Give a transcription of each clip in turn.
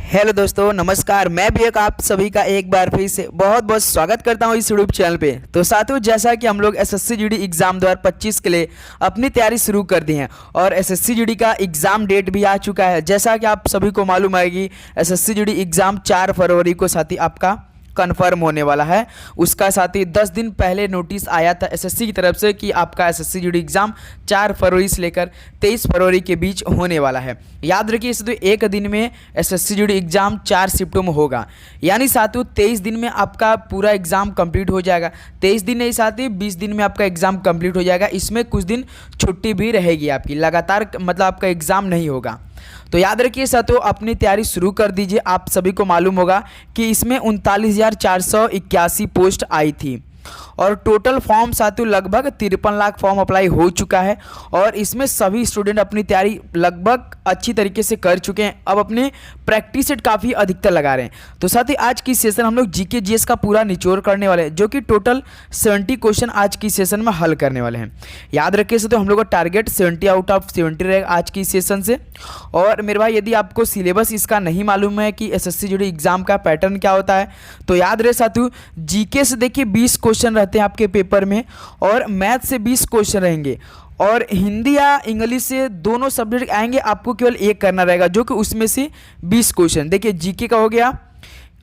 Hello दोस्तों, नमस्कार। मैं भी आप सभी का एक बार फिर से बहुत बहुत स्वागत करता हूं इस यूट्यूब चैनल पे। तो साथियों, जैसा कि हम लोग एसएससी जीडी एग्ज़ाम 2025 के लिए अपनी तैयारी शुरू कर दी है और एसएससी जीडी का एग्ज़ाम डेट भी आ चुका है। जैसा कि आप सभी को मालूम है कि एसएससी जीडी एग्ज़ाम 4 फरवरी को साथी आपका कन्फर्म होने वाला है। उसका साथ ही 10 दिन पहले नोटिस आया था एसएससी की तरफ से कि आपका एसएससी जीडी एग्ज़ाम 4 फरवरी से लेकर 23 फरवरी के बीच होने वाला है। याद रखिए, इस तो एक दिन में एसएससी जीडी एग्ज़ाम 4 शिफ्टों में होगा, यानी साथियों 23 दिन में आपका पूरा एग्ज़ाम कंप्लीट हो जाएगा। 23 दिन नहीं साथी, 20 दिन में आपका एग्ज़ाम कंप्लीट हो जाएगा। इसमें कुछ दिन छुट्टी भी रहेगी आपकी, लगातार मतलब आपका एग्ज़ाम नहीं होगा। तो याद रखिए साथियों, अपनी तैयारी शुरू कर दीजिए। आप सभी को मालूम होगा कि इसमें 39,481 पोस्ट आई थी और टोटल फॉर्म साथियों लगभग 53 लाख फॉर्म अप्लाई हो चुका है और इसमें सभी स्टूडेंट अपनी तैयारी लगभग अच्छी तरीके से कर चुके हैं। अब अपने प्रैक्टिस सेट काफ़ी अधिकतर लगा रहे हैं। तो साथ ही आज की सेशन हम लोग जीके जीएस का पूरा निचोड़ करने वाले हैं, जो कि टोटल 70 क्वेश्चन आज की सेशन में हल करने वाले हैं। याद रखिए साथियों, हम लोग का टारगेट 70 आउट ऑफ 70 रहेगा आज की सेशन से। और मेरे भाई, यदि आपको सिलेबस इसका नहीं मालूम है कि एसएससी जीडी एग्जाम का पैटर्न क्या होता है, तो याद रहे साथियों, जीके से देखिए 20 क्वेश्चन रहते हैं आपके पेपर में और मैथ से 20 क्वेश्चन रहेंगे और हिंदी या इंग्लिश से दोनों सब्जेक्ट आएंगे। आपको केवल एक करना रहेगा, जो कि उसमें से 20 क्वेश्चन देखिए, जीके का हो गया,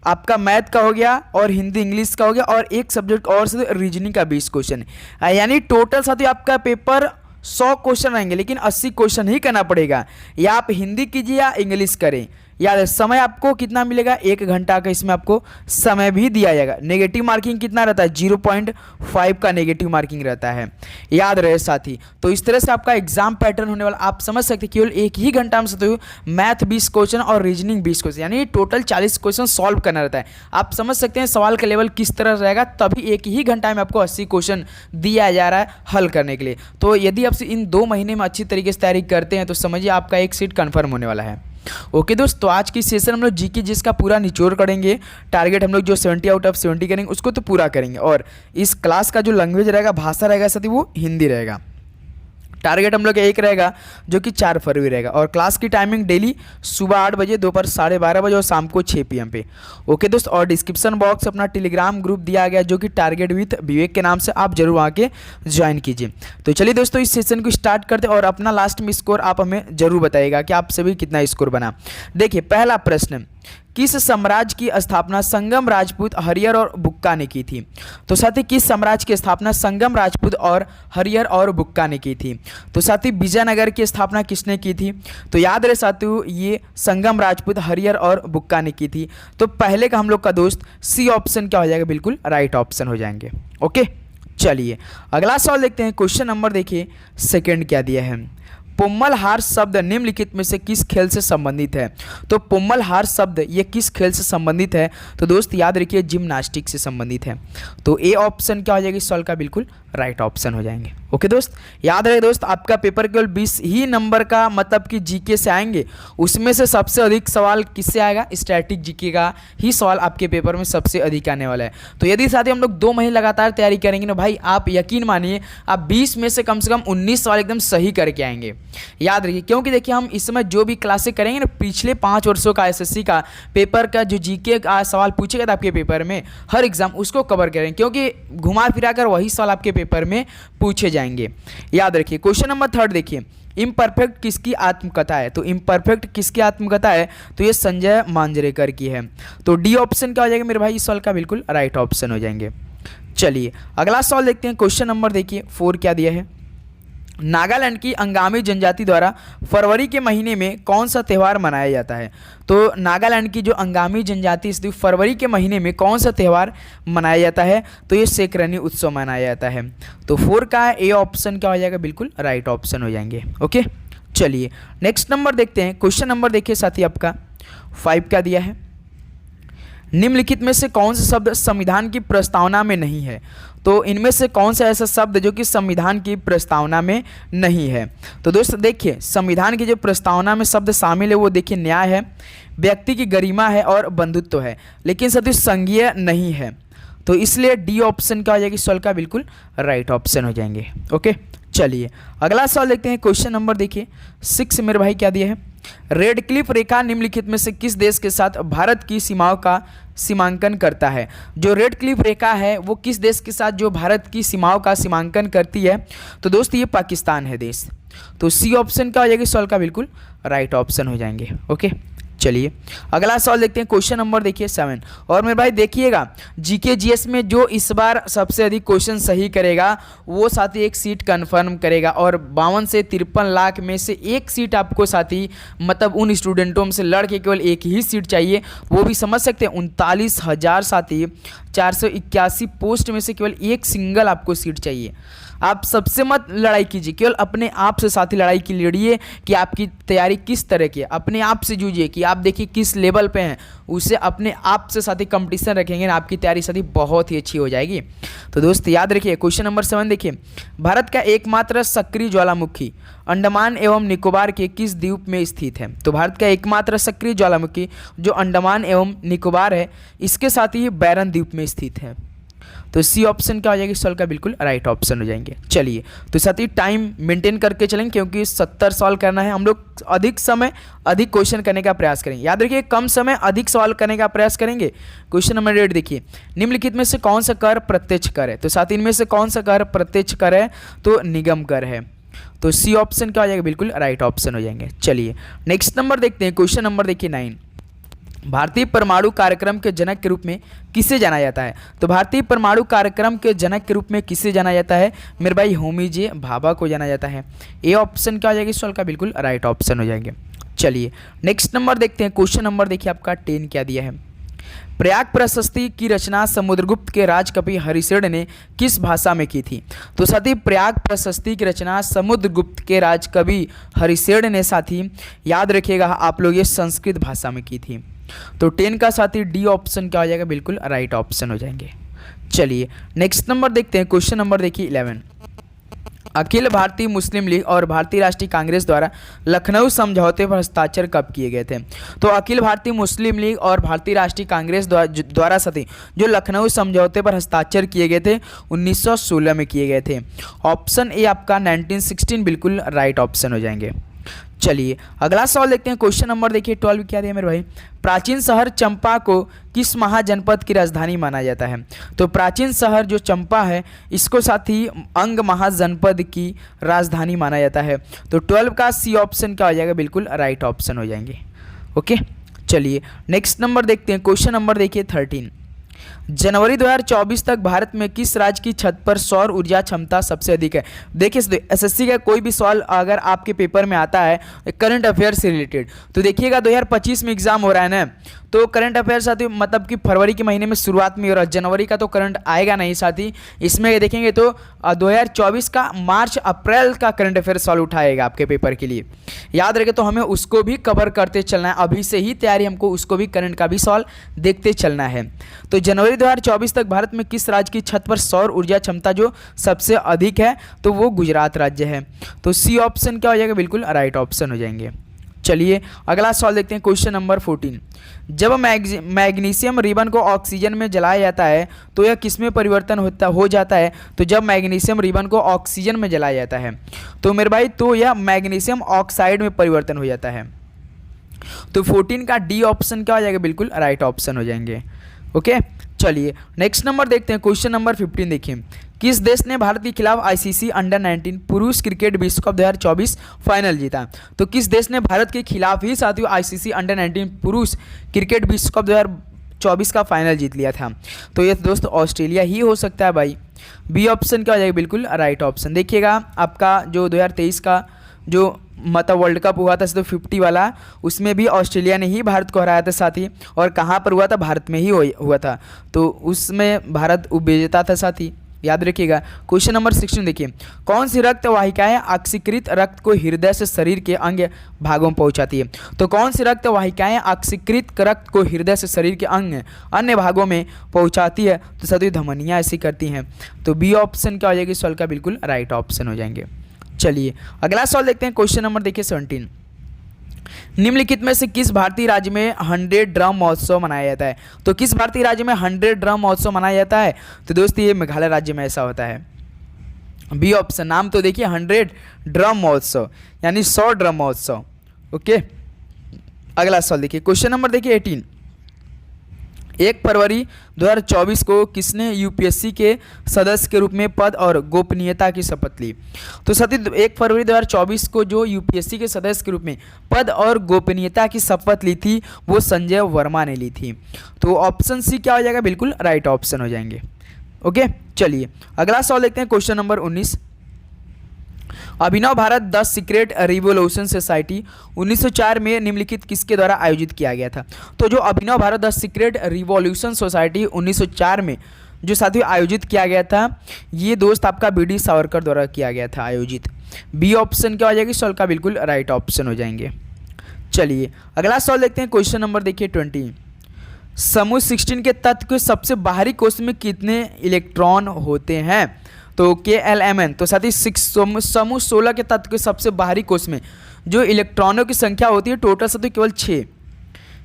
आपका मैथ का हो गया और हिंदी इंग्लिश का हो गया और एक सब्जेक्ट और से रीजनिंग का 20 क्वेश्चन, यानी टोटल साथियों आपका पेपर 100 क्वेश्चन रहेंगे, लेकिन 80 क्वेश्चन ही करना पड़ेगा। या आप हिंदी कीजिए या इंग्लिश करें। याद है, समय आपको कितना मिलेगा? 1 घंटा का इसमें आपको समय भी दिया जाएगा। नेगेटिव मार्किंग कितना रहता है? 0.5 का नेगेटिव मार्किंग रहता है, याद रहे साथी। तो इस तरह से आपका एग्जाम पैटर्न होने वाला, आप समझ सकते हैं। केवल एक ही घंटा में साथियों मैथ 20 क्वेश्चन और रीजनिंग 20 क्वेश्चन, यानी टोटल 40 क्वेश्चन सॉल्व करना रहता है। आप समझ सकते हैं सवाल का लेवल किस तरह रहेगा, तभी एक ही घंटा में आपको 80 क्वेश्चन दिया जा रहा है हल करने के लिए। तो यदि आप इन 2 महीने में अच्छी तरीके से तैयारी करते हैं तो समझिए आपका एक सीट कन्फर्म होने वाला है। ओके दोस्त, तो आज की सेशन हम लोग जीके जिसका पूरा निचोड़ करेंगे। टारगेट हम लोग जो 70 आउट ऑफ 70 करेंगे उसको तो पूरा करेंगे। और इस क्लास का जो लैंग्वेज रहेगा, भाषा रहेगा साथी, वो हिंदी रहेगा। टारगेट हम लोग एक रहेगा जो कि 4 फरवरी रहेगा और क्लास की टाइमिंग डेली सुबह 8 बजे, दोपहर 12:30 बजे और शाम को 6 PM पे। ओके दोस्त, और डिस्क्रिप्शन बॉक्स अपना टेलीग्राम ग्रुप दिया गया जो कि टारगेट विथ विवेक के नाम से, आप जरूर आके ज्वाइन कीजिए। तो चलिए दोस्तों, इस सेशन को स्टार्ट करते हैं और अपना लास्ट में स्कोर आप हमें जरूर बताइएगा कि आप सभी कितना स्कोर बना। देखिए पहला प्रश्न, किस साम्राज्य की स्थापना संगम राजपूत, हरियर और बुक्का ने की थी? तो साथी, किस साम्राज्य की स्थापना संगम राजपूत और हरियर और बुक्का ने की थी? तो साथी, विजयनगर की स्थापना किसने की थी? तो याद रहे साथियों, ये संगम राजपूत, हरियर और बुक्का ने की थी। तो पहले का हम लोग का दोस्त सी ऑप्शन क्या हो जाएगा? बिल्कुल राइट ऑप्शन हो जाएंगे। ओके, चलिए अगला सवाल देखते हैं। क्वेश्चन नंबर देखिए, सेकेंड क्या दिया है? पोम्मल हार शब्द निम्नलिखित में से किस खेल से संबंधित है? तो पोम्मल हार शब्द ये किस खेल से संबंधित है? तो दोस्त याद रखिए, जिम्नास्टिक से संबंधित है। तो ए ऑप्शन क्या हो जाएगी इस सवाल का? बिल्कुल राइट ऑप्शन हो जाएंगे। ओके दोस्त, याद रहे दोस्त, आपका पेपर केवल 20 ही नंबर का मतलब कि जीके से आएंगे। उसमें से सबसे अधिक सवाल किससे आएगा? स्टैटिक जीके का ही सवाल आपके पेपर में सबसे अधिक आने वाला है। तो यदि साथी हम लोग 2 महीने लगातार तैयारी करेंगे ना भाई, आप यकीन मानिए आप 20 में से कम 19 सवाल एकदम सही करके आएंगे। याद रखिए, क्योंकि देखिए हम इस समय जो भी क्लासें करेंगे ना, पिछले 5 वर्षों का एसएससी का पेपर का जो जीके का सवाल पूछेगा था आपके पेपर में हर एग्जाम, उसको कवर करेंगे, क्योंकि घुमा फिरा कर वही सवाल आपके पेपर में पूछे जाएंगे। याद रखिए। क्वेश्चन नंबर 3 देखिए, इम्परफेक्ट किसकी आत्मकथा है? तो इम्परफेक्ट किसकी आत्मकथा है? तो ये संजय मांजरेकर की है। तो डी ऑप्शन क्या हो जाएगा मेरे भाई इस सवाल का? बिल्कुल राइट ऑप्शन हो जाएंगे। चलिए अगला सवाल देखते हैं। क्वेश्चन नंबर देखिए 4 क्या दिया है? नागालैंड की अंगामी जनजाति द्वारा फरवरी के महीने में कौन सा त्यौहार मनाया जाता है? तो नागालैंड की जो अंगामी जनजाति इस फरवरी के महीने में कौन सा त्यौहार मनाया जाता है? तो ये सेकरनी उत्सव मनाया जाता है। तो 4 का ए ऑप्शन क्या हो जाएगा? बिल्कुल राइट ऑप्शन हो जाएंगे। ओके, चलिए नेक्स्ट नंबर देखते हैं। क्वेश्चन नंबर देखिए साथी, आपका 5 क्या दिया है? निम्नलिखित में से कौन सा शब्द संविधान की प्रस्तावना में नहीं है? तो इनमें से कौन सा ऐसा शब्द जो कि संविधान की प्रस्तावना में नहीं है? तो दोस्त देखिए, संविधान की जो प्रस्तावना में शब्द शामिल है वो देखिए न्याय है, व्यक्ति की गरिमा है और बंधुत्व है, लेकिन साथियों संघीय नहीं है। तो इसलिए डी ऑप्शन क्या हो जाएगी सवाल का? बिल्कुल राइट ऑप्शन हो जाएंगे। ओके, चलिए अगला सवाल देखते हैं। क्वेश्चन नंबर देखिए 6 मेरे भाई क्या दिया है? रेड क्लिफ रेखा निम्नलिखित में से किस देश के साथ भारत की सीमाओं का सीमांकन करता है? जो रेड क्लिफ रेखा है वो किस देश के साथ जो भारत की सीमाओं का सीमांकन करती है? तो दोस्त ये पाकिस्तान है देश। तो सी ऑप्शन क्या हो जाएगा सवाल का बिल्कुल राइट ऑप्शन हो जाएंगे। ओके, चलिए अगला सवाल देखते हैं। क्वेश्चन नंबर देखिए 7। और मेरे भाई देखिएगा जीके जीएस में जो इस बार सबसे अधिक क्वेश्चन सही करेगा वो साथी एक सीट कंफर्म करेगा, और 52 से 53 लाख में से एक सीट आपको साथी मतलब उन स्टूडेंटों में से लड़ के केवल एक ही सीट चाहिए, वो भी समझ सकते हैं 39,000 साथी 481 पोस्ट में से केवल एक सिंगल आपको सीट चाहिए। आप सबसे मत लड़ाई कीजिए, केवल अपने आप से साथी लड़ाई की लड़िए कि आपकी तैयारी किस तरह की है। अपने आप से जूझिए कि आप देखिए किस लेवल पे हैं, उसे अपने आप से साथी कंपटीशन रखेंगे ना, आपकी तैयारी साथी बहुत ही अच्छी हो जाएगी। तो दोस्त याद रखिए क्वेश्चन नंबर 7 देखिए। भारत का एकमात्र सक्रिय ज्वालामुखी अंडमान एवं निकोबार के किस द्वीप में स्थित है? तो भारत का एकमात्र सक्रिय ज्वालामुखी जो अंडमान एवं निकोबार है इसके साथ ही बैरन द्वीप में स्थित है। तो सी ऑप्शन क्या हो जाएगी सवाल का बिल्कुल राइट ऑप्शन हो जाएंगे। चलिए तो साथ ही टाइम मेंटेन करके चलेंगे क्योंकि 70 सवाल करना है, हम लोग अधिक समय अधिक क्वेश्चन करने का प्रयास करेंगे। याद रखिए कम समय अधिक सवाल करने का प्रयास करेंगे। क्वेश्चन नंबर 8 देखिए, निम्नलिखित में से कौन सा कर प्रत्यक्ष कर है? तो साथ ही इनमें से कौन सा कर प्रत्यक्ष कर है? तो निगम कर है। तो सी ऑप्शन क्या हो जाएगा बिल्कुल राइट ऑप्शन हो जाएंगे। चलिए नेक्स्ट नंबर देखते हैं। क्वेश्चन नंबर देखिए 9। भारतीय परमाणु कार्यक्रम के जनक के रूप में किसे जाना जाता है? तो भारतीय परमाणु कार्यक्रम के जनक के रूप में किसे जाना जाता है? मेरे भाई होमी जे भाभा को जाना जाता है। ए ऑप्शन क्या हो जाएगा इस सवाल का बिल्कुल राइट ऑप्शन हो जाएंगे। चलिए नेक्स्ट नंबर देखते हैं। क्वेश्चन नंबर देखिए आपका 10 क्या दिया है। प्रयाग प्रशस्ति की रचना समुद्रगुप्त के राजकवि हरिसेन ने किस भाषा में की थी? तो साथी प्रयाग प्रशस्ति की रचना समुद्रगुप्त के राजकवि हरिसेन ने साथी याद रखिएगा आप लोग ये संस्कृत भाषा में की थी। तो 10 का साथी डी ऑप्शन क्या हो जाएगा बिल्कुल राइट ऑप्शन हो जाएंगे। चलिए नेक्स्ट नंबर देखते हैं। क्वेश्चन नंबर देखिए 11। अखिल भारतीय मुस्लिम लीग और भारतीय राष्ट्रीय कांग्रेस द्वारा लखनऊ समझौते पर हस्ताक्षर कब किए गए थे? तो अखिल भारतीय मुस्लिम लीग और भारतीय राष्ट्रीय कांग्रेस द्वारा साथी जो लखनऊ समझौते पर हस्ताक्षर किए गए थे 1916 में किए गए थे। ऑप्शन ए आपका 1916 बिल्कुल राइट ऑप्शन हो जाएंगे। चलिए अगला सवाल देखते हैं। क्वेश्चन नंबर देखिए 12 क्या दिया मेरे भाई। प्राचीन शहर चंपा को किस महाजनपद की राजधानी माना जाता है? तो प्राचीन शहर जो चंपा है इसको साथ ही अंग महाजनपद की राजधानी माना जाता है। तो 12 का सी ऑप्शन क्या हो जाएगा बिल्कुल राइट ऑप्शन हो जाएंगे। ओके चलिए नेक्स्ट नंबर देखते हैं। क्वेश्चन नंबर देखिए 13। जनवरी 2024 तक भारत में किस राज्य की छत पर सौर ऊर्जा क्षमता सबसे अधिक है? देखिए एसएससी का कोई भी सवाल अगर आपके पेपर में आता है करंट अफेयर से रिलेटेड तो देखिएगा 2025 में एग्जाम हो रहा है ना, तो करंट अफेयर साथी मतलब कि फरवरी के महीने में शुरुआत में हो रहा है, जनवरी का तो करंट आएगा नहीं साथी। इसमें देखेंगे तो 2024 का मार्च अप्रैल का करंट अफेयर सवाल उठाएगा आपके पेपर के लिए। याद रखे तो हमें उसको भी कवर करते चलना है, अभी से ही तैयारी हमको उसको भी करंट का भी सवाल देखते चलना है। तो जनवरी 2024 तक भारत में किस राज्य की छत पर सौर ऊर्जा क्षमता जो सबसे अधिक है? तो वो गुजरात राज्य है। तो सी ऑप्शन क्या हो जाएगा बिल्कुल राइट ऑप्शन हो जाएंगे। चलिए अगला सवाल देखते हैं। Question number 14। जब मैग्नीशियम रिबन को ऑक्सीजन में जलाया जाता है तो यह किस में परिवर्तन हो जाता है? तो जब मैग्नीशियम रिबन को ऑक्सीजन में जलाया जाता है तो मेरे भाई तो यह मैग्नीशियम ऑक्साइड में परिवर्तन हो जाता है। तो 14 का डी ऑप्शन क्या हो जाएगा बिल्कुल राइट ऑप्शन हो जाएंगे। ओके चलिए नेक्स्ट नंबर देखते हैं। क्वेश्चन नंबर 15 देखिए। किस देश ने भारत के खिलाफ आईसीसी अंडर 19 पुरुष क्रिकेट विश्व कप 2024 फाइनल जीता? तो किस देश ने भारत के खिलाफ ही साथियों आईसीसी अंडर 19 पुरुष क्रिकेट विश्व कप 2024 का फाइनल जीत लिया था? तो ये दोस्त ऑस्ट्रेलिया ही हो सकता है भाई। बी ऑप्शन क्या हो जाएगा बिल्कुल राइट ऑप्शन। देखिएगा आपका जो 2023 का जो मतलब वर्ल्ड कप हुआ था तो 50 वाला, उसमें भी ऑस्ट्रेलिया ने ही भारत को हराया था साथी। और कहाँ पर हुआ था? भारत में ही हुआ था, तो उसमें भारत उपविजेता था साथी, याद रखिएगा। क्वेश्चन नंबर 16 देखिए। कौन सी रक्त वाहिकाएं ऑक्सीकृत रक्त को हृदय से शरीर के अंग भागों में पहुंचाती है? तो कौन सी रक्त वाहिकाएं ऑक्सीकृत रक्त को हृदय से शरीर के अंग अन्य भागों में पहुंचाती है? तो साथियों धमनियाँ ऐसी करती हैं। तो बी ऑप्शन क्या हो जाएगी सवाल का बिल्कुल राइट ऑप्शन हो जाएंगे। चलिए अगला सवाल देखते हैं। क्वेश्चन नंबर देखिए 17। निम्नलिखित में से किस भारतीय राज्य में 100 ड्रम महोत्सव मनाया जाता है? तो किस भारतीय राज्य में 100 ड्रम महोत्सव मनाया जाता है? तो दोस्तों ये मेघालय राज्य में ऐसा होता है। बी ऑप्शन, नाम तो देखिए 100 ड्रम महोत्सव यानी 100 ड्रम महोत्सव। ओके अगला सवाल देखिए, क्वेश्चन नंबर देखिए 18। 1 फरवरी 2024 को किसने यूपीएससी के सदस्य के रूप में पद और गोपनीयता की शपथ ली? तो साथी 1 फरवरी 2024 को जो यूपीएससी के सदस्य के रूप में पद और गोपनीयता की शपथ ली थी वो संजय वर्मा ने ली थी। तो ऑप्शन सी क्या हो जाएगा? बिल्कुल राइट ऑप्शन हो जाएंगे। ओके, चलिए अगला सवाल देखते हैं, question number 19। Abhinav Bharat the secret revolution society 1904 में निम्नलिखित किसके द्वारा आयोजित किया गया था? तो जो Abhinav Bharat the secret revolution society 1904 में जो साथियों आयोजित किया गया था, ये दोस्त आपका बी.डी. सावरकर द्वारा किया गया था आयोजित। बी ऑप्शन क्या हो जाएगी? सवाल का बिल्कुल राइट ऑप्शन हो जाएंगे। चलिए अगला सवाल देखते हैं, क्वेश्चन नंबर देखिए 20। समूह 16 के तत्व के सबसे बाहरी कोष में कितने इलेक्ट्रॉन होते हैं? तो KLMN। तो साथ ही समूह 16 के तत्व के सबसे बाहरी कोष में जो इलेक्ट्रॉनों की संख्या होती है टोटल साथियों केवल 6।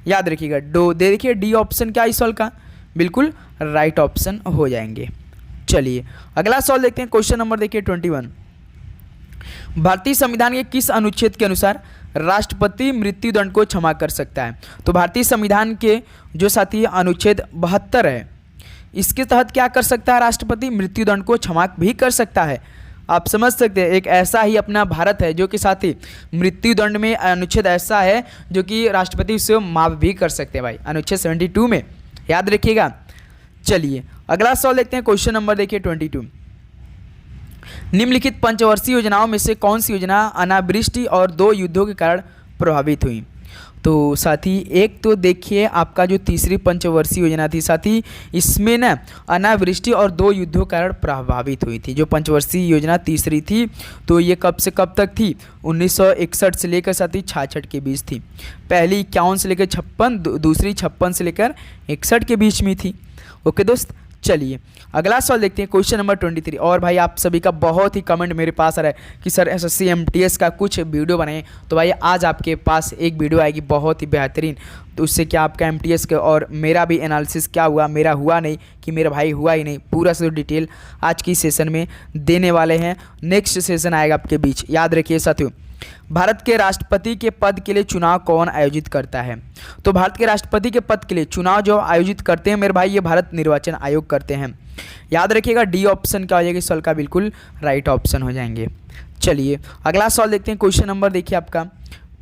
याद रखिएगा, देखिए डी ऑप्शन क्या इस सवाल का? बिल्कुल राइट ऑप्शन हो जाएंगे। चलिए अगला सवाल देखते हैं, क्वेश्चन नंबर देखिए 21। भारतीय संविधान के किस अनुच्छेद के अनुसार राष्ट्रपति मृत्युदंड को क्षमा कर सकता है? तो भारतीय संविधान के जो साथी अनुच्छेद 72 है, इसके तहत क्या कर सकता है? राष्ट्रपति मृत्युदंड को क्षमा भी कर सकता है। आप समझ सकते हैं, एक ऐसा ही अपना भारत है जो कि साथी मृत्युदंड में अनुच्छेद ऐसा है जो कि राष्ट्रपति उसे माफ भी कर सकते हैं भाई, अनुच्छेद 72 में, याद रखिएगा। चलिए अगला सवाल देखते हैं, क्वेश्चन नंबर देखिए 22। निम्नलिखित पंचवर्षीय योजनाओं में से कौन सी योजना अनावृष्टि और 2 युद्धों के कारण प्रभावित हुई? तो साथी एक तो देखिए आपका जो तीसरी पंचवर्षीय योजना थी साथी, इसमें ना अनावृष्टि और 2 युद्धों के कारण प्रभावित हुई थी। जो पंचवर्षीय योजना तीसरी थी तो ये कब से कब तक थी? 1961 से लेकर साथी 66 के बीच थी। पहली 51 से लेकर 56, दूसरी 56 से लेकर 61 के बीच में थी। ओके दोस्त, चलिए अगला सवाल देखते हैं, क्वेश्चन नंबर 23। और भाई आप सभी का बहुत ही कमेंट मेरे पास आ रहा है कि सर एसएससी एमटीएस का कुछ वीडियो बनाएं। तो भाई आज आपके पास एक वीडियो आएगी बहुत ही बेहतरीन। तो उससे क्या आपका एमटीएस का और मेरा भी एनालिसिस क्या हुआ, मेरा हुआ नहीं कि मेरा भाई हुआ ही नहीं, पूरा से डिटेल आज की सेशन में देने वाले हैं। नेक्स्ट सेशन आएगा आपके बीच। याद रखिए साथियों, भारत के राष्ट्रपति के पद के लिए चुनाव कौन आयोजित करता है? तो भारत के राष्ट्रपति के पद के लिए चुनाव जो आयोजित करते हैं मेरे भाई, ये भारत निर्वाचन आयोग करते हैं। याद रखिएगा डी ऑप्शन क्या हो जाएगा? सवाल का बिल्कुल राइट ऑप्शन हो जाएंगे। चलिए अगला सवाल देखते हैं, क्वेश्चन नंबर देखिए आपका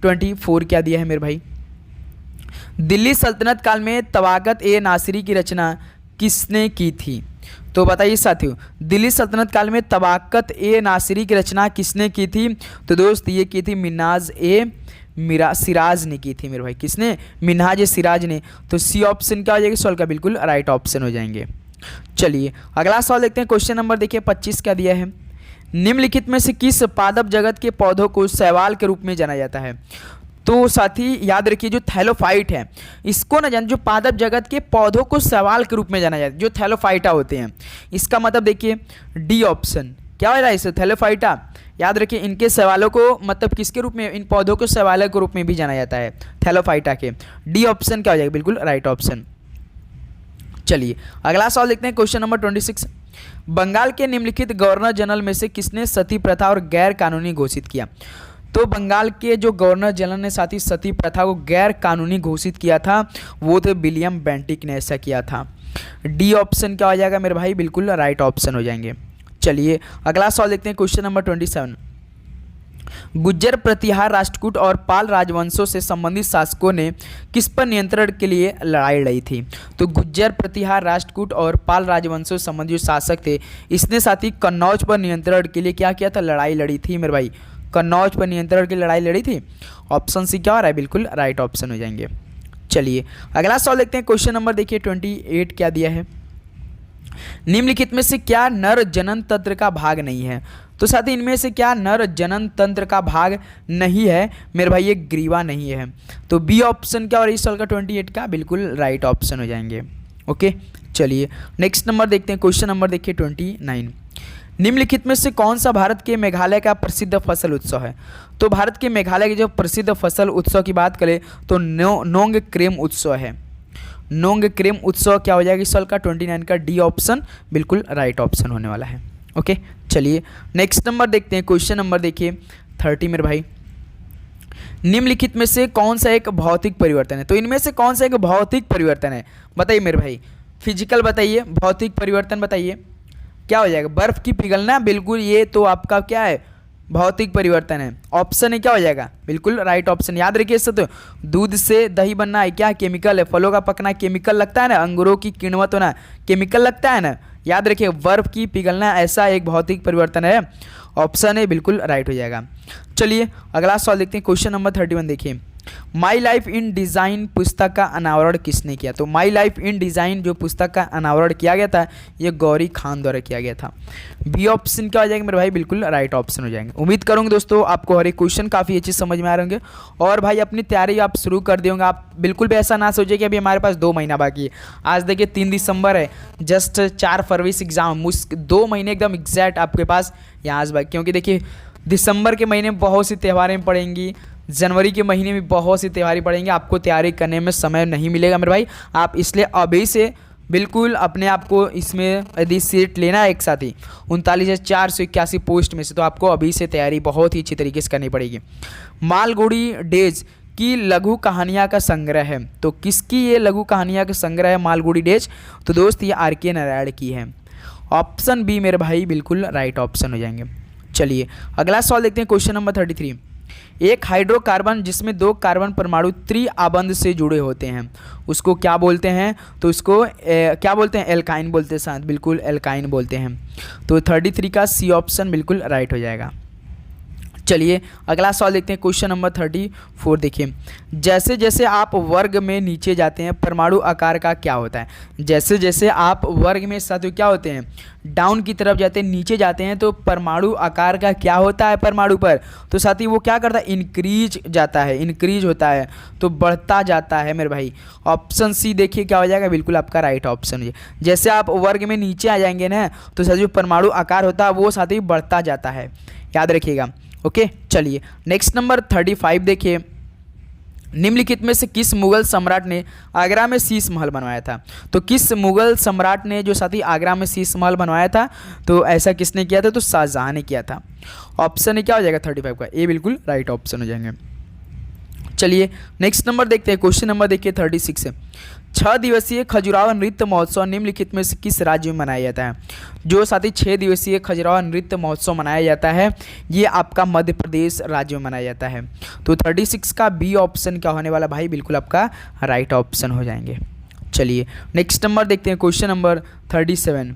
24 क्या दिया है मेरे भाई। दिल्ली सल्तनत काल में तबाकत ए नासिरी की रचना किसने की थी? तो बताइए साथियों, दिल्ली सल्तनत काल में तबाकत ए नासिरी की रचना किसने की थी? तो दोस्त ये की थी मिन्हाज ए सिराज ने की थी मेरे भाई। किसने? मिन्हाज ए सिराज ने। तो सी ऑप्शन क्या हो जाएगा? सवाल का बिल्कुल राइट ऑप्शन हो जाएंगे। चलिए अगला सवाल देखते हैं, क्वेश्चन नंबर देखिए 25 क्या दिया है। निम्नलिखित में से किस पादप जगत के पौधों को शैवाल के रूप में जाना जाता है? तो साथी याद रखिए, जो थैलोफाइट है इसको ना जान, जो पादप जगत के पौधों को शैवाल के रूप में जाना जाता है, जो थैलोफाइटा होते हैं, इसका मतलब देखिए डी ऑप्शन क्या हो रहा है इसे? थैलोफाइटा। याद रखिए इनके शैवालों को मतलब किसके रूप में? इन पौधों को शैवालों के रूप में भी जाना जाता है, थैलोफाइटा के। डी ऑप्शन क्या हो जाएगा? बिल्कुल राइट ऑप्शन। चलिए अगला सवाल देखते हैं, क्वेश्चन नंबर 26। बंगाल के निम्नलिखित गवर्नर जनरल में से किसने सती प्रथा और गैर कानूनी घोषित किया? तो बंगाल के जो गवर्नर जनरल ने साथी सती प्रथा को गैर कानूनी घोषित किया था वो थे विलियम बेंटिक ने ऐसा किया था। डी ऑप्शन क्या हो जाएगा मेरे भाई? बिल्कुल राइट ऑप्शन हो जाएंगे। चलिए अगला सवाल देखते हैं, क्वेश्चन नंबर 27। गुज्जर प्रतिहार राष्ट्रकूट और पाल राजवंशों से संबंधित शासकों ने किस पर नियंत्रण के लिए लड़ाई लड़ी थी? तो गुज्जर प्रतिहार राष्ट्रकूट और पाल राजवंशों से संबंधित जो शासक थे इसने साथ ही कन्नौज पर नियंत्रण के लिए क्या किया था? लड़ाई लड़ी थी मेरे भाई। कन्नौज पर नियंत्रण की लड़ाई लड़ी थी। ऑप्शन सी क्या हो रहा है? बिल्कुल राइट ऑप्शन हो जाएंगे। चलिए अगला सवाल देखते हैं, क्वेश्चन नंबर देखिए 28 क्या दिया है। निम्नलिखित में से क्या नर जनन तंत्र का भाग नहीं है? तो साथ ही इनमें से क्या नर जनन तंत्र का भाग नहीं है मेरे भाई? ये ग्रीवा नहीं है। तो बी ऑप्शन क्या और इस सवाल का 28 का बिल्कुल राइट ऑप्शन हो जाएंगे। ओके चलिए नेक्स्ट नंबर देखते हैं, क्वेश्चन नंबर देखिए 29। निम्नलिखित में से कौन सा भारत के मेघालय का प्रसिद्ध फसल उत्सव है? तो भारत के मेघालय के जो प्रसिद्ध फसल उत्सव की बात करें तो नोंग क्रेम उत्सव है। नोंग क्रेम उत्सव क्या हो जाएगा? इस साल का 29 का डी ऑप्शन बिल्कुल राइट ऑप्शन होने वाला है। ओके चलिए नेक्स्ट नंबर देखते हैं, क्वेश्चन नंबर देखिए 30 मेरे भाई। निम्नलिखित में से कौन सा एक भौतिक परिवर्तन है? तो इनमें से कौन सा एक भौतिक परिवर्तन है बताइए मेरे भाई। फिजिकल बताइए, भौतिक परिवर्तन बताइए, क्या हो जाएगा? बर्फ की पिघलना, बिल्कुल ये तो आपका क्या है? भौतिक परिवर्तन है। ऑप्शन है क्या हो जाएगा? बिल्कुल राइट ऑप्शन। याद रखिए इससे, तो दूध से दही बनना है क्या? केमिकल है। फलों का पकना केमिकल लगता है ना। अंगूरों की किण्वत होना केमिकल लगता है ना। याद रखिए बर्फ की पिघलना ऐसा एक भौतिक परिवर्तन है। ऑप्शन है बिल्कुल राइट हो जाएगा। चलिए अगला सवाल देखते हैं। क्वेश्चन नंबर 31 देखिए। माई लाइफ इन डिज़ाइन पुस्तक का अनावरण किसने किया? तो माई लाइफ इन डिज़ाइन जो पुस्तक का अनावरण किया गया था, ये गौरी खान द्वारा किया गया था। बी ऑप्शन क्या हो जाएगा मेरे भाई? बिल्कुल राइट ऑप्शन हो जाएंगे। उम्मीद करूँगा दोस्तों आपको हर एक क्वेश्चन काफ़ी अच्छी समझ में आ रहे होंगे। और भाई अपनी तैयारी आप शुरू कर दिए होंगे। आप बिल्कुल भी ऐसा ना सोचिए कि अभी हमारे पास 2 महीना बाकी है। आज देखिए 3 दिसंबर है, जस्ट 4 फरवरी से एग्जाम। 2 महीने एकदम एग्जैक्ट आपके पास यहाँ आज बाकी, क्योंकि देखिए दिसंबर के महीने में बहुत सी त्योहारें पड़ेंगी, जनवरी के महीने में बहुत सी तैयारी पड़ेंगी। आपको तैयारी करने में समय नहीं मिलेगा मेरे भाई। आप इसलिए अभी से बिल्कुल अपने आप को इसमें यदि सीट लेना है एक साथ ही 39,481 पोस्ट में से, तो आपको अभी से तैयारी बहुत ही अच्छी तरीके से करनी पड़ेगी। मालगुडी डेज की लघु कहानियाँ का संग्रह है, तो किसकी ये लघु कहानियाँ का संग्रह है मालगुडी डेज? तो दोस्त ये R.K. नारायण की है। ऑप्शन बी मेरे भाई बिल्कुल राइट ऑप्शन हो जाएंगे। चलिए अगला सवाल देखते हैं। Question number 33। एक हाइड्रोकार्बन जिसमें 2 कार्बन परमाणु त्रिआबंध से जुड़े होते हैं, उसको क्या बोलते हैं? तो उसको क्या बोलते हैं? एल्काइन बोलते हैं साथ, बिल्कुल एल्काइन बोलते हैं। तो 33 का सी ऑप्शन बिल्कुल राइट हो जाएगा। चलिए अगला सवाल देखते हैं। क्वेश्चन नंबर 34 देखिए। जैसे जैसे आप वर्ग में नीचे जाते हैं परमाणु आकार का क्या होता है? जैसे जैसे आप वर्ग में साथियों क्या होते हैं? डाउन की तरफ जाते हैं, नीचे जाते हैं, तो परमाणु आकार का क्या होता है परमाणु पर? तो साथी वो क्या करता है? इंक्रीज जाता है, इंक्रीज होता है, तो बढ़ता जाता है मेरे भाई। ऑप्शन सी देखिए क्या हो जाएगा? बिल्कुल आपका राइट ऑप्शन है। जैसे आप वर्ग में नीचे आ जाएंगे ना, तो साथी जो परमाणु आकार होता है वो साथी बढ़ता जाता है, याद रखिएगा। ओके चलिए नेक्स्ट नंबर 35 देखिए। निम्नलिखित में से किस मुगल सम्राट ने आगरा में शीश महल बनवाया था? तो किस मुगल सम्राट ने जो साथी आगरा में शीश महल बनवाया था, तो ऐसा किसने किया था? तो शाहजहां ने किया था। ऑप्शन क्या हो जाएगा 35 का? ये बिल्कुल राइट ऑप्शन हो जाएंगे। चलिए नेक्स्ट नंबर देखते हैं। क्वेश्चन नंबर देखिए 36 है। 6 दिवसीय खजुराहो नृत्य महोत्सव निम्नलिखित में से किस राज्य में मनाया जाता है? जो साथी 6 दिवसीय खजुराहो नृत्य महोत्सव मनाया जाता है, ये आपका मध्य प्रदेश राज्य में मनाया जाता है। तो 36 का बी ऑप्शन क्या होने वाला भाई? बिल्कुल आपका राइट ऑप्शन हो जाएंगे। चलिए नेक्स्ट नंबर देखते हैं। Question number 37।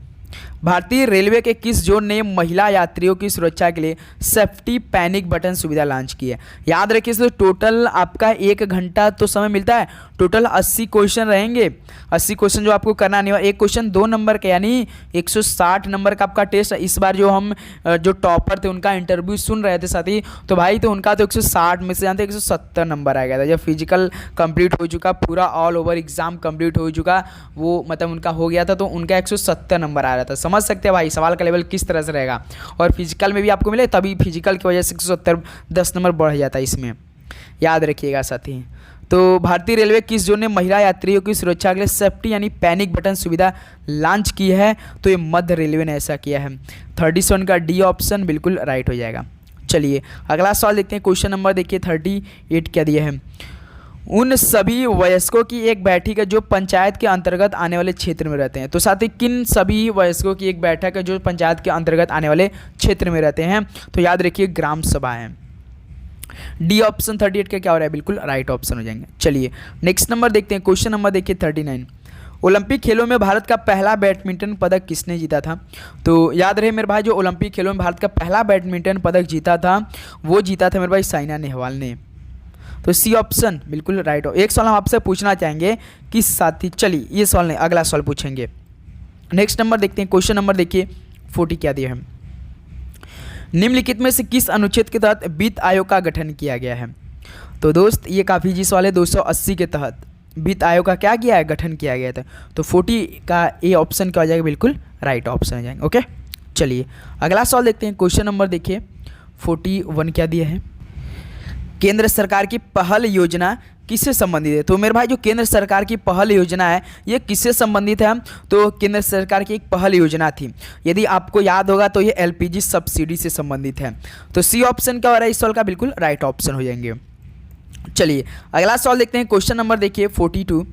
भारतीय रेलवे के किस जोन ने महिला यात्रियों की सुरक्षा के लिए सेफ्टी पैनिक बटन सुविधा लॉन्च की है? याद रखिए इसमें टोटल आपका 1 घंटा तो समय मिलता है। टोटल 80 क्वेश्चन रहेंगे। 80 क्वेश्चन जो आपको करना नहीं हुआ, एक क्वेश्चन 2 नंबर का, यानी 160 नंबर का आपका टेस्ट। इस बार जो हम जो टॉपर थे उनका इंटरव्यू सुन रहे थे साथी, तो भाई तो उनका तो 160 में से जानते 170 नंबर आ गया था। जब फिजिकल कंप्लीट हो चुका, पूरा ऑल ओवर एग्जाम कंप्लीट हो चुका, वो मतलब उनका हो गया था, तो उनका 170 नंबर आ रहा था। समझ सकते हैं भाई सवाल का लेवल किस तरह से रहेगा। और फिजिकल में भी आपको मिले, तभी फिजिकल की वजह से 170 10 नंबर बढ़ जाता है इसमें, याद रखिएगा साथी। तो भारतीय रेलवे किस जोन ने महिला यात्रियों की सुरक्षा के लिए सेफ्टी यानी पैनिक बटन सुविधा लॉन्च की है? तो ये मध्य रेलवे ने ऐसा किया है। 37 का डी ऑप्शन बिल्कुल राइट हो जाएगा। चलिए अगला सवाल देखते हैं। क्वेश्चन नंबर देखिए 38 क्या दिया है। उन सभी वयस्कों की एक बैठक है जो पंचायत के अंतर्गत आने वाले क्षेत्र में रहते हैं। तो साथ ही किन सभी वयस्कों की एक बैठक है जो पंचायत के अंतर्गत आने वाले क्षेत्र में रहते हैं? तो याद रखिए ग्राम सभा है। डी ऑप्शन 38 का क्या हो रहा है? बिल्कुल राइट ऑप्शन हो जाएंगे। चलिए नेक्स्ट नंबर देखते हैं। क्वेश्चन नंबर देखिए 39। ओलंपिक खेलों में भारत का पहला बैडमिंटन पदक किसने जीता था? तो याद रहे मेरे भाई, जो ओलंपिक खेलों में भारत का पहला बैडमिंटन पदक जीता था, वो जीता था मेरे भाई साइना नेहवाल ने। तो सी ऑप्शन बिल्कुल राइट हो। एक सवाल हम आपसे पूछना चाहेंगे कि साथी, चलिए ये सवाल नहीं, अगला सवाल पूछेंगे। नेक्स्ट नंबर देखते हैं। क्वेश्चन नंबर देखिए 40 क्या दिया है। निम्नलिखित में से किस अनुच्छेद के तहत वित्त आयोग का गठन किया गया है? तो दोस्त ये काफ़ी इजी सवाल है। 280 के तहत वित्त आयोग का क्या किया है? गठन किया गया था। तो 40 का ए ऑप्शन क्या हो जाएगा? बिल्कुल राइट ऑप्शन हो जाएंगे। ओके चलिए अगला सवाल देखते हैं। क्वेश्चन नंबर देखिए 41 क्या दिया है। केंद्र सरकार की पहल योजना किससे संबंधित है? तो मेरे भाई जो केंद्र सरकार की पहल योजना है, ये किससे संबंधित है? तो केंद्र सरकार की एक पहल योजना थी, यदि आपको याद होगा तो ये एलपीजी सब्सिडी से संबंधित है। तो सी ऑप्शन क्या हो रहा है इस सवाल का? बिल्कुल राइट ऑप्शन हो जाएंगे। चलिए अगला सवाल देखते हैं। क्वेश्चन नंबर देखिए 42।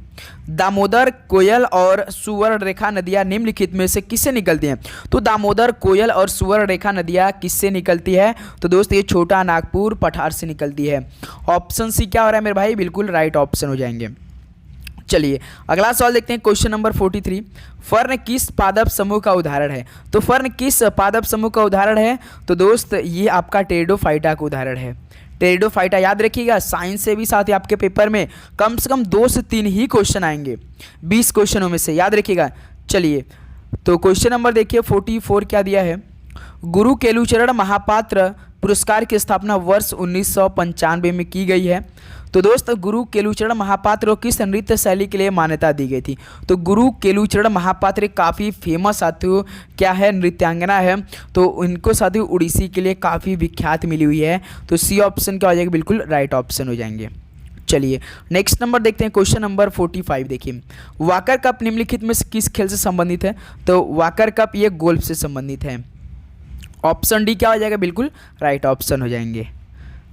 दामोदर, कोयल और सुवर्ण रेखा नदियां निम्नलिखित में से किससे निकलती हैं? तो दामोदर, कोयल और सुवर्ण रेखा नदियां किससे निकलती है? तो दोस्त ये छोटा नागपुर पठार से निकलती है। ऑप्शन सी क्या हो रहा है मेरे भाई? बिल्कुल राइट ऑप्शन हो जाएंगे। चलिए अगला सवाल देखते हैं। Question number 43। फर्ण किस पादप समूह का उदाहरण है? तो फर्ण किस पादप समूह का उदाहरण है? तो दोस्त ये आपका टेरिडोफाइटा का उदाहरण है। टेरिडोफाइटा याद रखिएगा, साइंस से भी साथ ही आपके पेपर में कम से कम 2 से 3 ही क्वेश्चन आएंगे 20 क्वेश्चनों में से, याद रखिएगा। चलिए तो क्वेश्चन नंबर देखिए 44 क्या दिया है? गुरु केलुचरण महापात्र पुरस्कार की स्थापना वर्ष 1995 में की गई है। तो दोस्त गुरु केलुचरण महापात्र को किस नृत्य शैली के लिए मान्यता दी गई थी? तो गुरु केलुचरण महापात्र काफ़ी फेमस साथियों क्या है, नृत्यांगना है। तो इनको साथियों उड़ीसी के लिए काफ़ी विख्यात मिली हुई है। तो सी ऑप्शन क्या हो जाएगा? बिल्कुल राइट ऑप्शन हो जाएंगे। चलिए नेक्स्ट नंबर देखते हैं। क्वेश्चन नंबर 45 देखिए। वाकर कप निम्नलिखित में किस खेल से संबंधित है? तो वाकर कप ये गोल्फ से संबंधित है। ऑप्शन डी क्या हो जाएगा? बिल्कुल राइट ऑप्शन हो जाएंगे।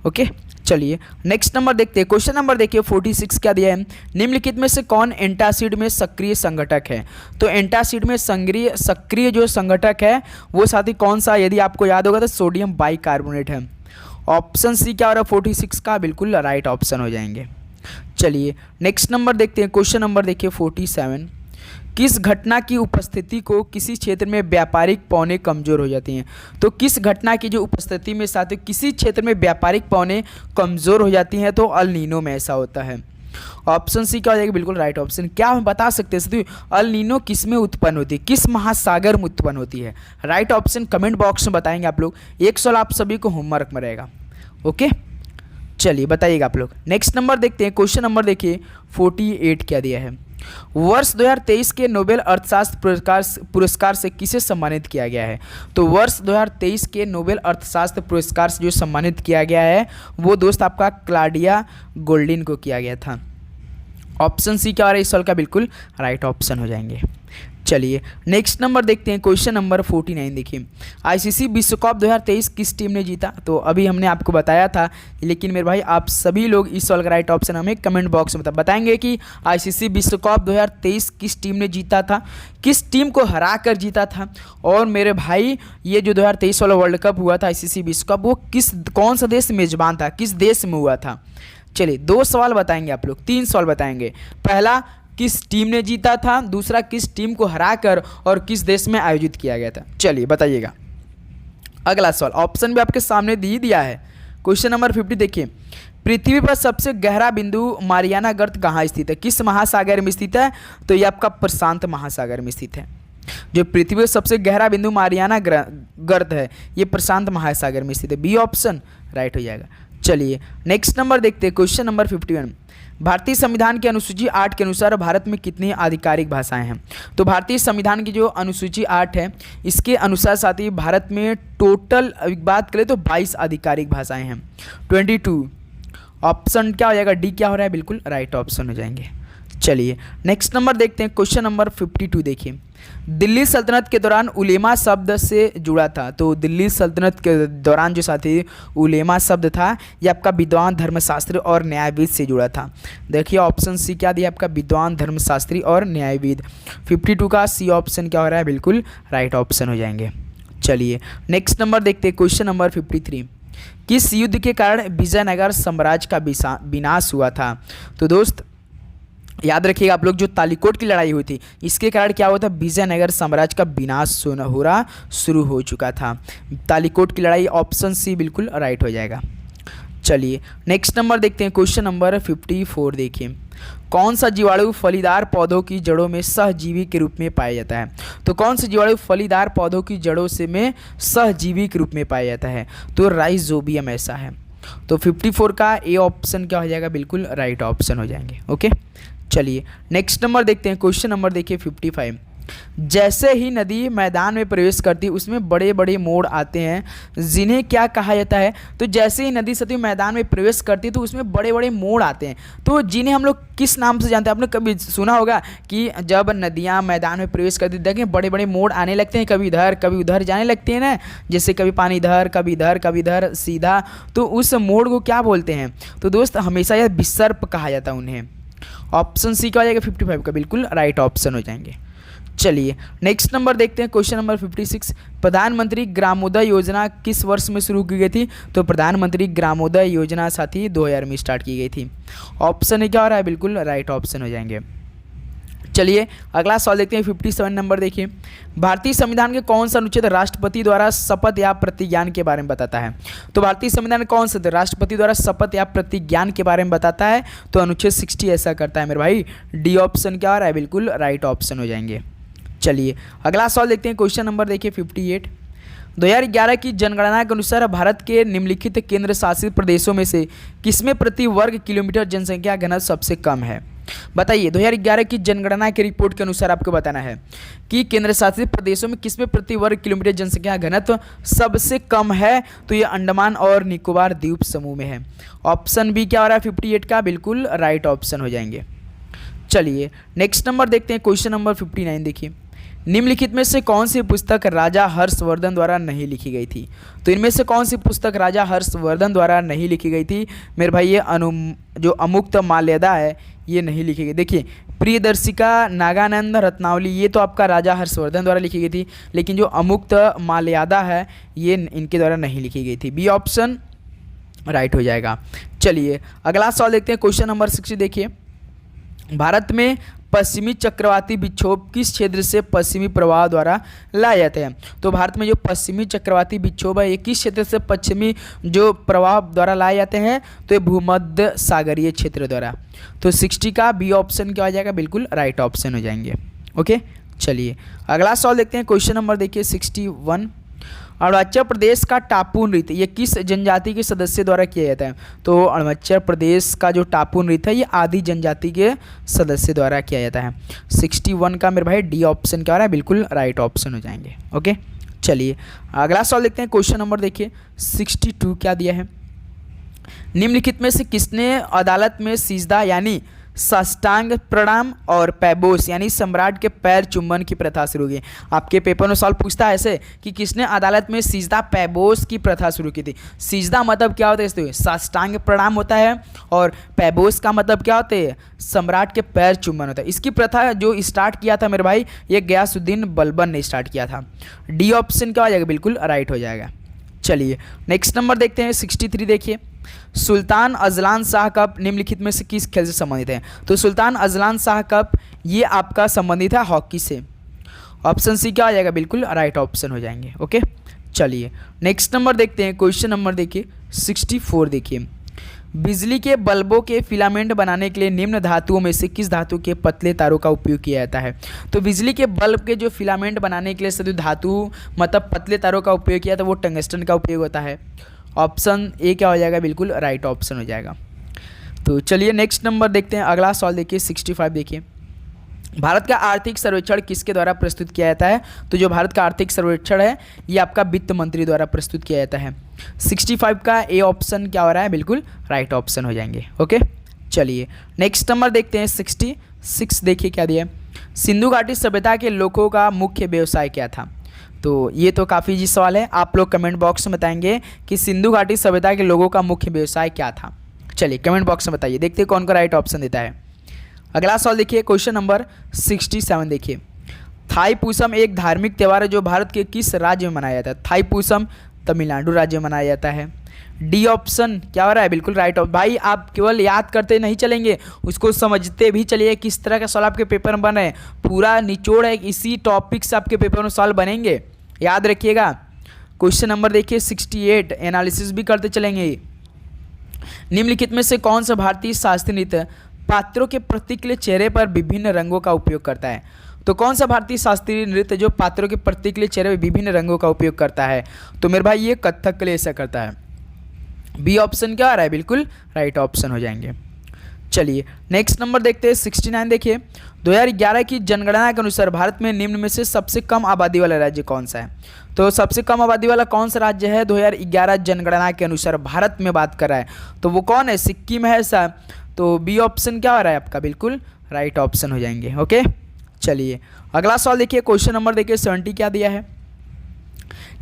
ओके चलिए नेक्स्ट नंबर देखते हैं। क्वेश्चन नंबर देखिए 46 क्या दिया है? निम्नलिखित में से कौन एंटासिड में सक्रिय संगठक है? तो एंटासिड में सक्रिय जो संगठक है वो साथी कौन सा? यदि आपको याद होगा तो सोडियम बाइकार्बोनेट है। ऑप्शन सी क्या हो रहा है 46 का? बिल्कुल राइट ऑप्शन हो जाएंगे। चलिए नेक्स्ट नंबर देखते हैं। क्वेश्चन नंबर देखिए 47। किस घटना की उपस्थिति को किसी क्षेत्र में व्यापारिक पौने कमज़ोर हो जाती हैं? तो किस घटना की जो उपस्थिति में साथियों किसी क्षेत्र में व्यापारिक पौने कमज़ोर हो जाती हैं? तो अल नीनो में ऐसा होता है। ऑप्शन सी क्या हो जाएगा? बिल्कुल राइट ऑप्शन। क्या हम बता सकते हैं साथियों अल नीनो किस में उत्पन्न होती है, किस महासागर में उत्पन्न होती है? राइट ऑप्शन कमेंट बॉक्स में बताएंगे आप लोग। एक सवाल आप सभी को होमवर्क में रहेगा। ओके चलिए बताइएगा आप लोग। नेक्स्ट नंबर देखते हैं। क्वेश्चन नंबर देखिए 48 क्या दिया है? वर्ष 2023 के नोबेल अर्थशास्त्र पुरस्कार से किसे सम्मानित किया गया है? तो वर्ष 2023 के नोबेल अर्थशास्त्र पुरस्कार से जो सम्मानित किया गया है वो दोस्त आपका क्लाडिया गोल्डिन को किया गया था। ऑप्शन सी क्या आ रहा है इस सवाल का? बिल्कुल राइट ऑप्शन हो जाएंगे। चलिए नेक्स्ट नंबर देखते हैं। क्वेश्चन नंबर 49 देखिए। आईसीसी विश्व कप 2023 किस टीम ने जीता? तो अभी हमने आपको बताया था, लेकिन मेरे भाई आप सभी लोग इस सवाल का राइट ऑप्शन हमें कमेंट बॉक्स में बताएंगे कि आईसीसी विश्व कप 2023 किस टीम ने जीता था, किस टीम को हरा कर जीता था। और मेरे भाई ये जो 2023 वाला वर्ल्ड कप हुआ था आईसीसी विश्व कप, वो कौन सा देश मेजबान था, किस देश में हुआ था? चलिए 2 सवाल बताएंगे आप लोग, 3 सवाल बताएंगे। पहला किस टीम ने जीता था, दूसरा किस टीम को हराकर और किस देश में आयोजित किया गया था। चलिए बताइएगा। अगला सवाल ऑप्शन भी आपके सामने दी दिया है। क्वेश्चन नंबर 50 देखिए। पृथ्वी पर सबसे गहरा बिंदु मारियाना गर्त कहाँ स्थित है, किस महासागर में स्थित है? तो ये आपका प्रशांत महासागर में स्थित है। जो पृथ्वी पर सबसे गहरा बिंदु मारियाना गर्त है ये प्रशांत महासागर में स्थित है। बी ऑप्शन राइट हो जाएगा। चलिए नेक्स्ट नंबर देखते हैं। Question number 51। भारतीय संविधान की अनुसूची 8 के अनुसार भारत में कितनी आधिकारिक भाषाएं हैं? तो भारतीय संविधान की जो अनुसूची 8 है इसके अनुसार साथ ही भारत में टोटल बात करें तो 22 आधिकारिक भाषाएं हैं, 22। ऑप्शन क्या हो जाएगा? डी क्या हो रहा है? बिल्कुल राइट ऑप्शन हो जाएंगे। चलिए नेक्स्ट नंबर देखते हैं। क्वेश्चन नंबर 52 देखिए। दिल्ली सल्तनत के दौरान उलेमा शब्द से जुड़ा था। तो दिल्ली सल्तनत के दौरान जो साथी उलेमा शब्द था ये आपका विद्वान, धर्मशास्त्री और न्यायविद से जुड़ा था। देखिए ऑप्शन सी क्या दिया आपका? विद्वान, धर्मशास्त्री और न्यायविद। 52 का सी ऑप्शन क्या हो रहा है? बिल्कुल राइट ऑप्शन हो जाएंगे। चलिए नेक्स्ट नंबर देखते हैं। Question number 53। किस युद्ध के कारण विजयनगर साम्राज्य का विनाश हुआ था? तो दोस्त याद रखिएगा आप लोग, जो तालीकोट की लड़ाई हुई थी इसके कारण क्या हुआ था? विजयनगर साम्राज्य का विनाश हो रहा शुरू हो चुका था। तालीकोट की लड़ाई। ऑप्शन सी बिल्कुल राइट हो जाएगा। चलिए नेक्स्ट नंबर देखते हैं। क्वेश्चन नंबर 54 देखिए। कौन सा जीवाणु फलीदार पौधों की जड़ों में सहजीवी के रूप में पाया जाता है? तो कौन सा जीवाणु फलीदार पौधों की जड़ों से में सहजीवी के रूप में पाया जाता है? तो राइजोबियम ऐसा है। तो 54 का ए ऑप्शन क्या हो जाएगा? बिल्कुल राइट ऑप्शन हो जाएंगे। ओके चलिए नेक्स्ट नंबर देखते हैं। क्वेश्चन नंबर देखिए 55। जैसे ही नदी मैदान में प्रवेश करती है उसमें बड़े बड़े मोड़ आते हैं, जिन्हें क्या कहा जाता है? तो जैसे ही नदी सतही मैदान में प्रवेश करती है तो उसमें बड़े बड़े मोड़ आते हैं, तो जिन्हें हम लोग किस नाम से जानते हैं? आपने कभी सुना होगा कि जब नदियाँ मैदान में प्रवेश करती देखें बड़े बड़े मोड़ आने लगते हैं, कभी इधर कभी उधर जाने लगते हैं ना, जैसे कभी पानी इधर कभी इधर कभी इधर सीधा, तो उस मोड़ को क्या बोलते हैं? तो दोस्त हमेशा यह विसर्प कहा जाता है उन्हें। ऑप्शन सी क्या हो जाएगा? 55 का बिल्कुल राइट ऑप्शन हो जाएंगे। चलिए नेक्स्ट नंबर देखते हैं, क्वेश्चन नंबर 56। प्रधानमंत्री ग्रामोदय योजना किस वर्ष में शुरू की गई थी? तो प्रधानमंत्री ग्रामोदय योजना साथी 2000 में स्टार्ट की गई थी। ऑप्शन है क्या हो रहा है? बिल्कुल राइट ऑप्शन हो जाएंगे। चलिए अगला सवाल देखते हैं, 57 नंबर देखिए। भारतीय संविधान के कौन सा अनुच्छेद राष्ट्रपति द्वारा शपथ या प्रतिज्ञान के बारे में बताता है? तो भारतीय संविधान कौन सा राष्ट्रपति द्वारा शपथ या प्रतिज्ञान के बारे में बताता है? तो अनुच्छेद 60 ऐसा करता है मेरे भाई। डी ऑप्शन क्या हो रहा है? बिल्कुल राइट ऑप्शन हो जाएंगे। चलिए अगला सवाल देखते हैं, क्वेश्चन नंबर देखिए 58। 2011 की जनगणना के अनुसार भारत के निम्नलिखित केंद्र शासित प्रदेशों में से किसमें प्रति वर्ग किलोमीटर जनसंख्या घनत्व सबसे कम है? बताइए 2011 की जनगणना की रिपोर्ट के अनुसार आपको बताना है कि केंद्र शासित प्रदेशों में किसमें प्रति वर्ग किलोमीटर जनसंख्या घनत्व सबसे कम है? तो ये अंडमान और निकोबार द्वीप समूह में है। ऑप्शन बी क्या हो रहा है? 58 का बिल्कुल राइट ऑप्शन हो जाएंगे। चलिए नेक्स्ट नंबर देखते हैं, क्वेश्चन नंबर 59 देखिए। निम्नलिखित में से कौन सी पुस्तक राजा हर्षवर्धन द्वारा नहीं लिखी गई थी? तो इनमें से कौन सी पुस्तक राजा हर्षवर्धन द्वारा नहीं लिखी गई थी? मेरे भाई ये जो अमुक्त माल्यदा है ये नहीं लिखी गई। देखिए प्रियदर्शिका नागानंद रत्नावली ये तो आपका राजा हर्षवर्धन द्वारा लिखी गई थी, लेकिन जो अमुक्त माल्यदा है ये इनके द्वारा नहीं लिखी गई थी। बी ऑप्शन राइट हो जाएगा। चलिए अगला सवाल देखते हैं, क्वेश्चन नंबर 60 देखिए। भारत में पश्चिमी चक्रवाती विक्षोभ किस क्षेत्र से पश्चिमी प्रवाह द्वारा लाए जाते हैं? तो भारत में जो पश्चिमी चक्रवाती विक्षोभ है ये किस क्षेत्र से पश्चिमी जो प्रवाह द्वारा लाए जाते हैं? तो ये भूमध्य सागरीय क्षेत्र द्वारा। तो 60 का बी ऑप्शन क्या हो जाएगा? बिल्कुल राइट ऑप्शन हो जाएंगे। ओके चलिए अगला सवाल देखते हैं, क्वेश्चन नंबर देखिए 61। अरुणाचल प्रदेश का टापू नृत्य ये किस जनजाति के सदस्य द्वारा किया जाता है? तो अरुणाचल प्रदेश का जो टापू नृत्य है ये आदि जनजाति के सदस्य द्वारा किया जाता है। 61 का मेरे भाई डी ऑप्शन क्या हो रहा है? बिल्कुल राइट ऑप्शन हो जाएंगे। ओके चलिए अगला सवाल देखते हैं, क्वेश्चन नंबर देखिए 62 क्या दिया है। निम्नलिखित में से किसने अदालत में सिजदा यानी साष्टांग प्रणाम और पैबोस यानी सम्राट के पैर चुम्बन की प्रथा शुरू की? आपके पेपर में सवाल पूछता है ऐसे कि किसने अदालत में सिजदा पैबोस की प्रथा शुरू की थी? सिजदा मतलब क्या होता है? इसमें साष्टांग प्रणाम होता है और पैबोस का मतलब क्या होता है? सम्राट के पैर चुम्बन होता है। इसकी प्रथा जो स्टार्ट किया था मेरे भाई ये गयासुद्दीन बलबन ने स्टार्ट किया था। डी ऑप्शन क्या हो जाएगा? बिल्कुल राइट हो जाएगा। चलिए नेक्स्ट नंबर देखते हैं 63 देखिए। सुल्तान अजलान शाह कप निम्नलिखित में से किस खेल से संबंधित है? तो सुल्तान अजलान शाह कप ये आपका संबंधित है हॉकी से। ऑप्शन सी क्या आ जाएगा? बिल्कुल राइट ऑप्शन हो जाएंगे। ओके चलिए नेक्स्ट नंबर देखते हैं, क्वेश्चन नंबर देखिए 64 देखिए। बिजली के बल्बों के फिलामेंट बनाने के लिए निम्न धातुओं में से किस धातु के पतले तारों का उपयोग किया जाता है? तो बिजली के बल्ब के जो फिलामेंट बनाने के लिए सभी धातु मतलब पतले तारों का उपयोग किया था वो टंगस्टन का उपयोग होता है। ऑप्शन ए क्या हो जाएगा? बिल्कुल राइट ऑप्शन हो जाएगा। तो चलिए नेक्स्ट नंबर देखते हैं, अगला सवाल देखिए 65 देखिए। भारत का आर्थिक सर्वेक्षण किसके द्वारा प्रस्तुत किया जाता है? तो जो भारत का आर्थिक सर्वेक्षण है ये आपका वित्त मंत्री द्वारा प्रस्तुत किया जाता है। 65 का ए ऑप्शन क्या हो रहा है? बिल्कुल राइट ऑप्शन हो जाएंगे। ओके चलिए नेक्स्ट नंबर देखते हैं 66 देखिए क्या दिया है। सिंधु घाटी सभ्यता के लोगों का मुख्य व्यवसाय क्या था? तो ये तो काफ़ी इजी सवाल है, आप लोग कमेंट बॉक्स में बताएंगे कि सिंधु घाटी सभ्यता के लोगों का मुख्य व्यवसाय क्या था। चलिए कमेंट बॉक्स में बताइए, देखते हैं कौन कौन राइट ऑप्शन देता है। अगला सवाल देखिए क्वेश्चन नंबर 67 देखिए। थाईपुसम एक धार्मिक त्यौहार है जो भारत के किस राज्य में मनाया जाता है? थाईपुसम तमिलनाडु राज्य में मनाया जाता है। डी ऑप्शन क्या हो रहा है? बिल्कुल राइट ऑप्शन। भाई आप केवल याद करते नहीं चलेंगे, उसको समझते भी चलिए किस तरह का सवाल आपके पेपर में बन रहे हैं। पूरा निचोड़ है, इसी टॉपिक से आपके पेपर में सवाल बनेंगे, याद रखिएगा। क्वेश्चन नंबर देखिए 68 एनालिसिस भी करते चलेंगे। निम्नलिखित में से कौन सा भारतीय शास्त्रीय नृत्य पात्रों के प्रतीक के लिए चेहरे पर विभिन्न रंगों का उपयोग करता है? तो कौन सा भारतीय शास्त्रीय नृत्य जो पात्रों के प्रतीक के लिए चेहरे पर विभिन्न रंगों का उपयोग करता है? तो मेरे भाई ये कथक के लिए ऐसा करता है। बी ऑप्शन क्या आ रहा है? बिल्कुल राइट ऑप्शन हो जाएंगे। चलिए नेक्स्ट नंबर देखते हैं 69। देखिए 2011 की जनगणना के अनुसार भारत में निम्न में से सबसे कम आबादी वाला राज्य कौन सा है। तो सबसे कम आबादी वाला कौन सा राज्य है 2011 जनगणना के अनुसार भारत में बात कर रहा है, तो वो कौन है, सिक्किम है ऐसा। तो बी ऑप्शन क्या हो रहा है आपका, बिल्कुल राइट ऑप्शन हो जाएंगे। ओके चलिए अगला सवाल देखिए, क्वेश्चन नंबर देखिए 70 क्या दिया है।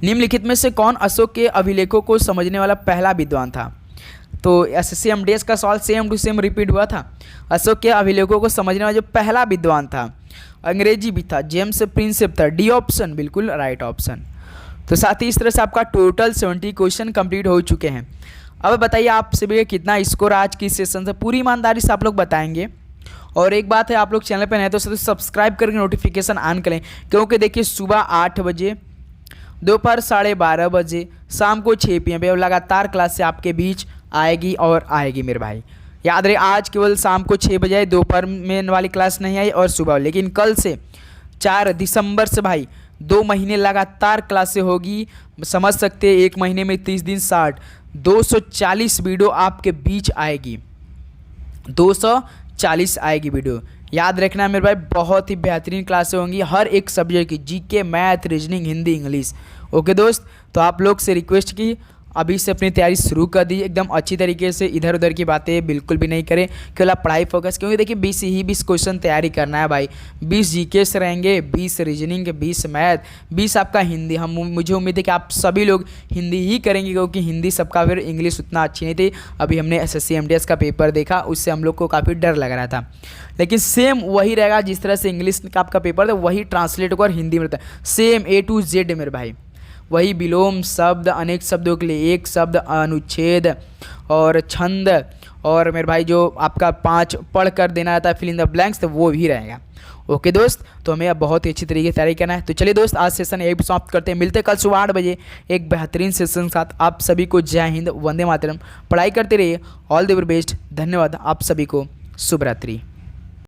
निम्नलिखित में से कौन अशोक के अभिलेखों को समझने वाला पहला विद्वान था। तो एसएससी एमडीएस का सवाल सेम टू सेम रिपीट हुआ था। अशोक के अभिलेखों को समझने वाला जो पहला विद्वान था, अंग्रेजी भी था, जेम्स प्रिंसेप था। डी ऑप्शन बिल्कुल राइट ऑप्शन। तो साथ ही इस तरह से आपका टोटल 70 क्वेश्चन कंप्लीट हो चुके हैं। अब बताइए आप सभी कितना स्कोर आज की सेशन से, पूरी ईमानदारी से आप लोग बताएंगे। और एक बात है, आप लोग चैनल पर नए तो सब्सक्राइब करके नोटिफिकेशन ऑन करें, क्योंकि देखिए सुबह 8 बजे, दोपहर 12:30 बजे, शाम को 6 PM पे लगातार क्लास से आपके बीच आएगी और आएगी मेरे भाई। याद रहे आज केवल शाम को 6 बजे आई, दोपहर में वाली क्लास नहीं आई और सुबह, लेकिन कल से 4 दिसंबर से भाई 2 महीने लगातार क्लासें होगी। समझ सकते हैं 1 महीने में 30 दिन 60, 240 वीडियो आपके बीच आएगी, 240 आएगी वीडियो। याद रखना मेरे भाई, बहुत ही बेहतरीन क्लासें होंगी हर एक सब्जेक्ट की, GK, math, reasoning, Hindi, English. Okay दोस्त, तो आप लोग से रिक्वेस्ट की अभी से अपनी तैयारी शुरू कर दी एकदम अच्छी तरीके से, इधर उधर की बातें बिल्कुल भी नहीं करें, केवल आप पढ़ाई फोकस, क्योंकि देखिए 20 क्वेश्चन तैयारी करना है भाई। 20 जीके से रहेंगे, 20 रीजनिंग, 20 मैथ, 20 आपका हिंदी। मुझे उम्मीद है कि आप सभी लोग हिंदी ही करेंगे, क्योंकि हिंदी सबका, फिर इंग्लिश उतना अच्छी नहीं थी। अभी हमने एसएससी एमडीएस का पेपर देखा, उससे हम लोग को काफ़ी डर लग रहा था, लेकिन सेम वही रहेगा जिस तरह से इंग्लिश का आपका पेपर था, वही ट्रांसलेट होगा और हिंदी में रहता है सेम A to Z मेरे भाई। वही विलोम शब्द, अनेक शब्दों के लिए एक शब्द, अनुच्छेद और छंद, और मेरे भाई जो आपका 5 पढ़ कर देना रहता है फिल इन द ब्लैंक्स, तो वो भी रहेगा। ओके दोस्त, तो हमें अब बहुत ही अच्छी तरीके से तैयारी करना है। तो चलिए दोस्त, आज सेशन यही समाप्त करते हैं, मिलते हैं कल सुबह 8 बजे एक बेहतरीन सेशन के साथ। आप सभी को जय हिंद, वंदे मातरम। पढ़ाई करते रहिए, ऑल द बेस्ट, धन्यवाद आप सभी को, शुभ रात्रि।